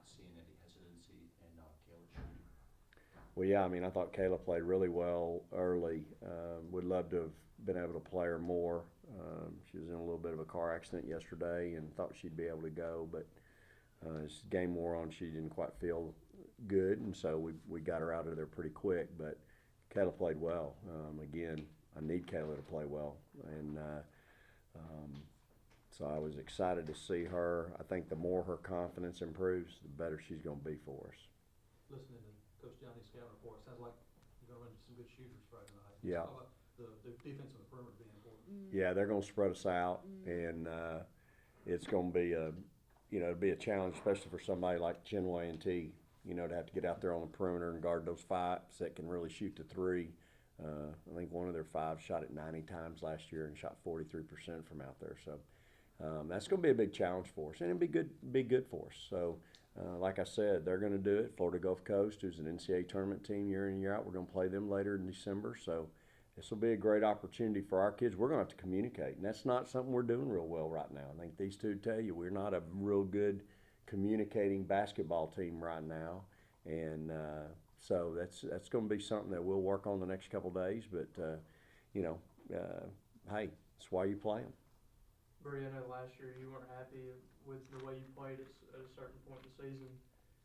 not seeing any hesitancy in Kayla shooting. Well, yeah, I mean, I thought Kayla played really well early. Would love to have been able to play her more. She was in a little bit of a car accident yesterday and thought she'd be able to go, but as the game wore on, she didn't quite feel good, and so we got her out of there pretty quick. But Kayla played well. Again, I need Kayla to play well, and so I was excited to see her. I think the more her confidence improves, the better she's going to be for us. Listening to Coach Johnny's scouting report, sounds like you're going to run into some good shooters Friday night. Yeah. Talk about the defense on the perimeter being important. Yeah, they're going to spread us out, and it's going to be it'll be a challenge, especially for somebody like Chinway and T. To have to get out there on the perimeter and guard those fives that can really shoot the three. I think one of their fives shot it 90 times last year and shot 43% from out there. So that's going to be a big challenge for us, and it'll be good for us. So, like I said, they're going to do it. Florida Gulf Coast, who's an NCAA tournament team year in and year out, we're going to play them later in December. So this will be a great opportunity for our kids. We're going to have to communicate, and that's not something we're doing real well right now. I think these two tell you we're not a real good communicating basketball team right now, and so that's going to be something that we'll work on the next couple of days. But hey, that's why you play them. Bree, I know last year you weren't happy with the way you played at a certain point in the season,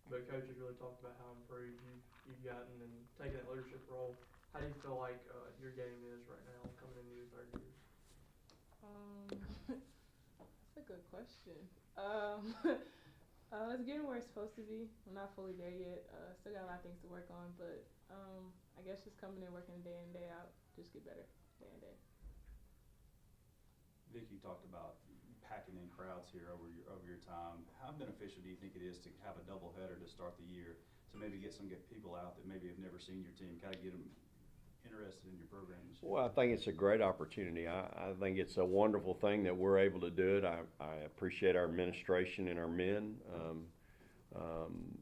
but coaches really talked about how improved you've gotten and taken that leadership role. How do you feel like your game is right now coming into your third year? That's a good question. It's getting where it's supposed to be. I'm not fully there yet. Still got a lot of things to work on, but I guess just coming in, working day in, day out, just get better day in, day. Vic, you talked about packing in crowds here over your time. How beneficial do you think it is to have a doubleheader to start the year, to maybe get people out that maybe have never seen your team, kind of get them interested in your program this year? Well, I think it's a great opportunity. I think it's a wonderful thing that we're able to do it. I appreciate our administration and our men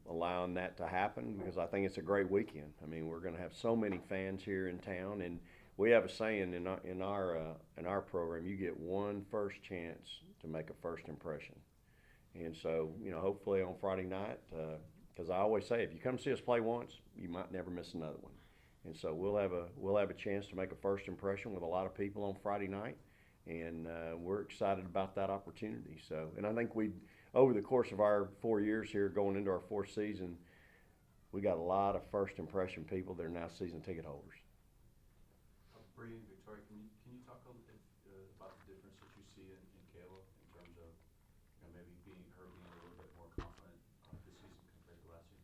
allowing that to happen, because I think it's a great weekend. I mean, we're going to have so many fans here in town, and we have a saying in our program: you get one first chance to make a first impression. And so, hopefully on Friday night, because I always say, if you come see us play once, you might never miss another one. And so we'll have a chance to make a first impression with a lot of people on Friday night, and we're excited about that opportunity. So, and I think over the course of our 4 years here, going into our fourth season, we got a lot of first impression people that are now season ticket holders. Bree and Victoria, can you talk a little bit about the difference that you see in Kayla in terms of maybe her being a little bit more confident this season compared to last year?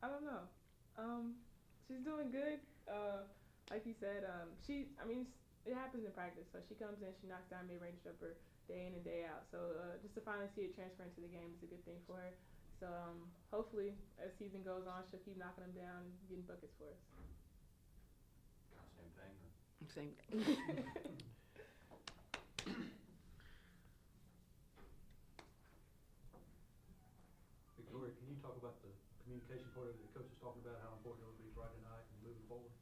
I don't know. She's doing good. Like you said, it happens in practice. So she comes in, she knocks down mid-range jumper day in and day out. So just to finally see it transfer into the game is a good thing for her. So hopefully, as season goes on, she'll keep knocking them down and getting buckets for us. Same thing? Or? Same thing. Victoria, can you talk about the communication part of it? The coach was talking about how important it would be Friday night and moving forward.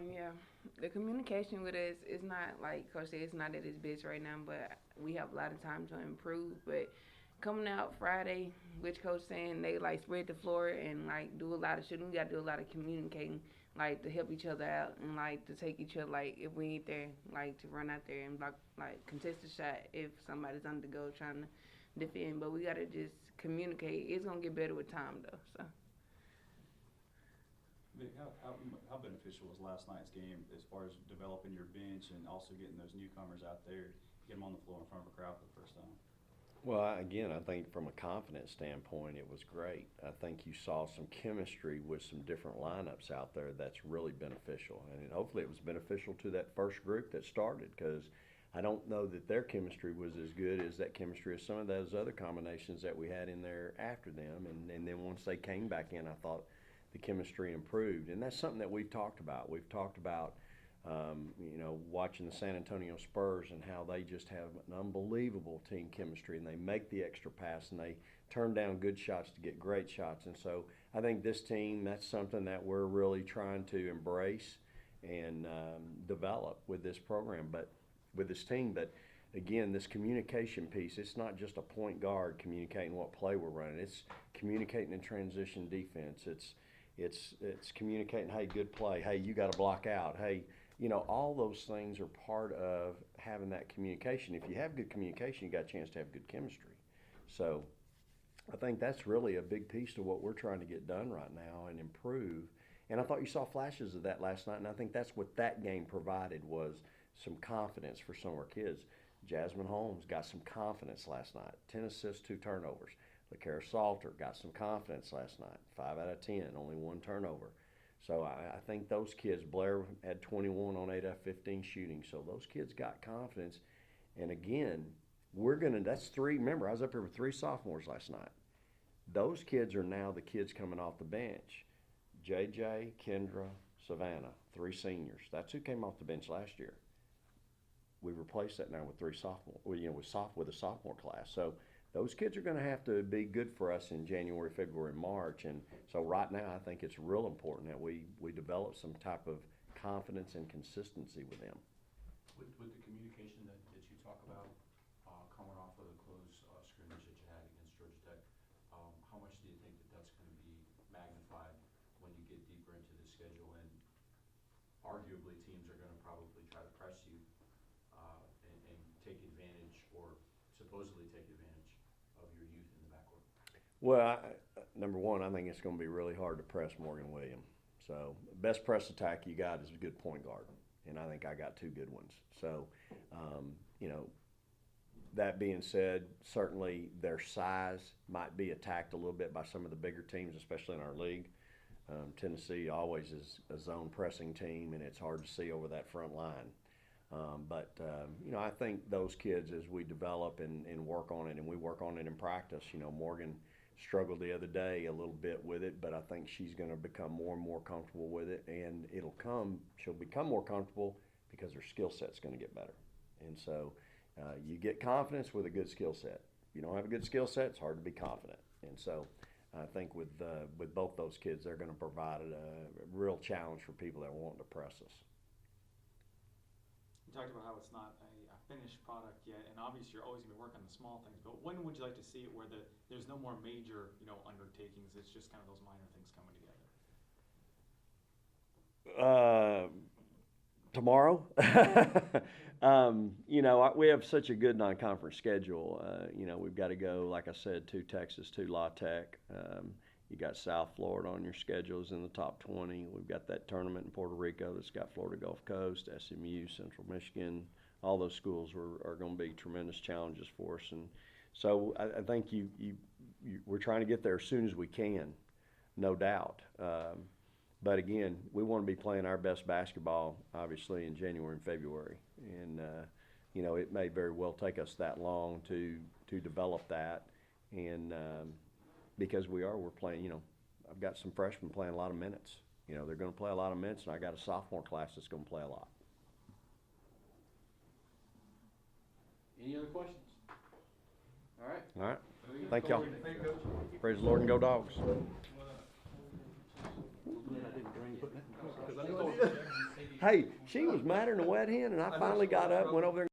Yeah. The communication with us is not, like Coach said, it's not at its best right now, but we have a lot of time to improve. But coming out Friday, which Coach saying they spread the floor and do a lot of shooting, we got to do a lot of communicating, to help each other out and to take each other, if we ain't there, to run out there and block, contest the shot if somebody's under the goal trying to defend. But we got to just communicate. It's going to get better with time, though. So. Vic, how beneficial was last night's game as far as developing your bench and also getting those newcomers out there, get them on the floor in front of a crowd for the first time? Well, again, I think from a confidence standpoint, it was great. I think you saw some chemistry with some different lineups out there that's really beneficial. And hopefully it was beneficial to that first group that started, because I don't know that their chemistry was as good as that chemistry as some of those other combinations that we had in there after them. And then once they came back in, I thought the chemistry improved. And that's something that we've talked about. We've talked about watching the San Antonio Spurs and how they just have an unbelievable team chemistry, and they make the extra pass and they turn down good shots to get great shots. And so I think this team, that's something that we're really trying to embrace and develop with this program. But with this team. But again, this communication piece, it's not just a point guard communicating what play we're running. It's communicating in transition defense. It's communicating, hey, good play. Hey, you got to block out. Hey, you know, all those things are part of having that communication. If you have good communication, you got a chance to have good chemistry. So I think that's really a big piece to what we're trying to get done right now and improve. And I thought you saw flashes of that last night, and I think that's what that game provided, was some confidence for some of our kids. Jasmine Holmes got some confidence last night. 10 assists, 2 turnovers. LaCara Salter got some confidence last night. 5 out of 10, only 1 turnover. So I think those kids, Blair had 21 on 8 out of 15 shooting. So those kids got confidence. And again, that's 3. Remember, I was up here with 3 sophomores last night. Those kids are now the kids coming off the bench. JJ, Kendra, Savannah, 3 seniors. That's who came off the bench last year. We replaced that now with 3 sophomores, with a sophomore class. So those kids are going to have to be good for us in January, February, March. And so right now I think it's real important that we develop some type of confidence and consistency with them. With the communication that you talk about coming off of the close scrimmage that you had against Georgia Tech, how much do you think that that's going to be magnified when you get deeper into the schedule, and arguably teams are going to probably try to press you and take advantage, or supposedly take advantage of your youth in the backcourt? Well, number one, I think it's going to be really hard to press Morgan Williams. So best press attack you got is a good point guard, and I think I got 2 good ones. So, you know, that being said, certainly their size might be attacked a little bit by some of the bigger teams, especially in our league. Tennessee always is a zone pressing team, and it's hard to see over that front line. You know, I think those kids, as we develop and work on it, and we work on it in practice, you know, Morgan struggled the other day a little bit with it, but I think she's going to become more and more comfortable with it, and she'll become more comfortable because her skill set's going to get better. And so you get confidence with a good skill set. If you don't have a good skill set, it's hard to be confident. And so I think with both those kids, they're going to provide a real challenge for people that are wanting to press us. You talked about how it's not a finished product yet, and obviously you're always going to be working on the small things, but when would you like to see it where there's no more major, you know, undertakings, it's just kind of those minor things coming together? Tomorrow. You know, we have such a good non-conference schedule. You know, we've got to go, like I said, to Texas, to La Tech. You got South Florida on your schedules in the top 20. We've got that tournament in Puerto Rico that's got Florida Gulf Coast, SMU, Central Michigan. All those schools are going to be tremendous challenges for us. And so I think we're trying to get there as soon as we can, no doubt. But again, we want to be playing our best basketball, obviously, in January and February. And, you know, it may very well take us that long to develop that. And because we're playing, you know, I've got some freshmen playing a lot of minutes. You know, they're going to play a lot of minutes, and I got a sophomore class that's going to play a lot. Any other questions? All right. All right. Thank y'all. Praise the Lord and go Dogs. Hey, she was madder than a wet hen, and I finally got up and went over there.